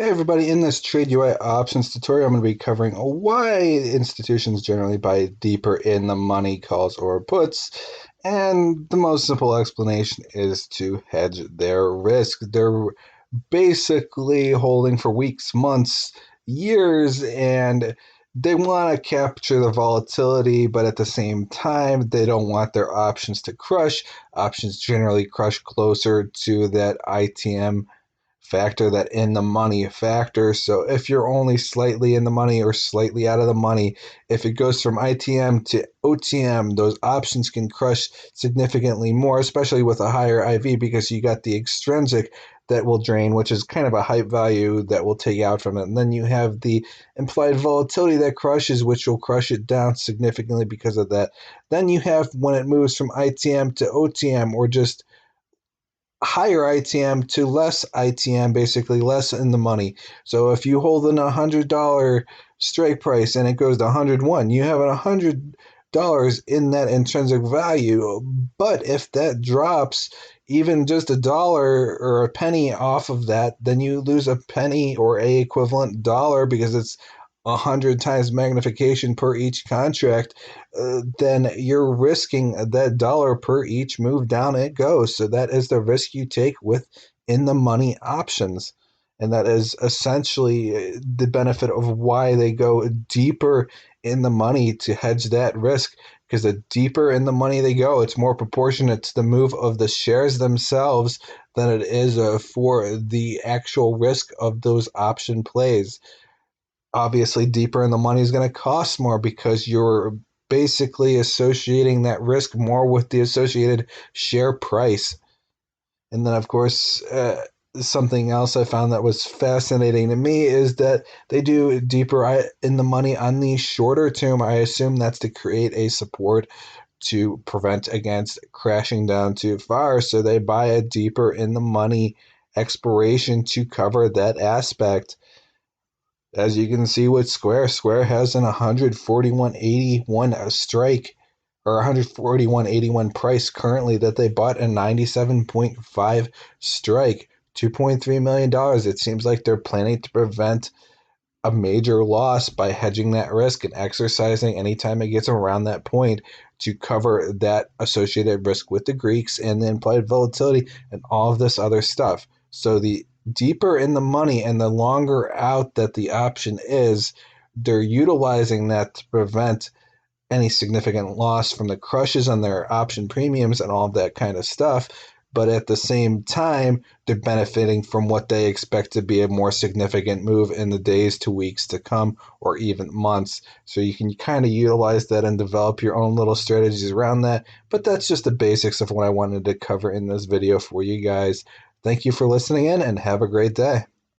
Hey everybody, in this TradeUI options tutorial, I'm going to be covering why institutions generally buy deeper in the money calls or puts. And the most simple explanation is to hedge their risk. They're basically holding for weeks, months, years, and they want to capture the volatility, but at the same time, they don't want their options to crush. Options generally crush closer to that ITM factor, that in the money factor. So if you're only slightly in the money or slightly out of the money, if it goes from ITM to OTM, those options can crush significantly more, especially with a higher IV, because you got the extrinsic that will drain, which is kind of a hype value that will take out from it. And then you have the implied volatility that crushes, which will crush it down significantly because of that. Then you have when it moves from ITM to OTM, or just higher ITM to less ITM, basically less in the money. So if you hold in $100 strike price and it goes to 101, you have $100 in that intrinsic value. But if that drops even just a dollar or a penny off of that, then you lose a penny or a equivalent dollar, because it's 100 times magnification per each contract. Then you're risking that dollar per each move down it goes. So that is the risk you take with in the money options. And that is essentially the benefit of why they go deeper in the money, to hedge that risk. Because the deeper in the money they go, it's more proportionate to the move of the shares themselves than it is for the actual risk of those option plays. Obviously, deeper in the money is going to cost more, because you're basically associating that risk more with the associated share price. And then, of course, something else I found that was fascinating to me is that they do deeper in the money on the shorter term. I assume that's to create a support to prevent against crashing down too far. So they buy a deeper in the money expiration to cover that aspect. As you can see with Square has an 141.81 strike, or 141.81 price currently, that they bought a 97.5 strike, $2.3 million. It seems like they're planning to prevent a major loss by hedging that risk and exercising anytime it gets around that point to cover that associated risk with the Greeks and the implied volatility and all of this other stuff. So the deeper in the money and the longer out that the option is, they're utilizing that to prevent any significant loss from the crushes on their option premiums and all of that kind of stuff. But at the same time, they're benefiting from what they expect to be a more significant move in the days to weeks to come, or even months. So you can kind of utilize that and develop your own little strategies around that. But that's just the basics of what I wanted to cover in this video for you guys. Thank you for listening in, and have a great day.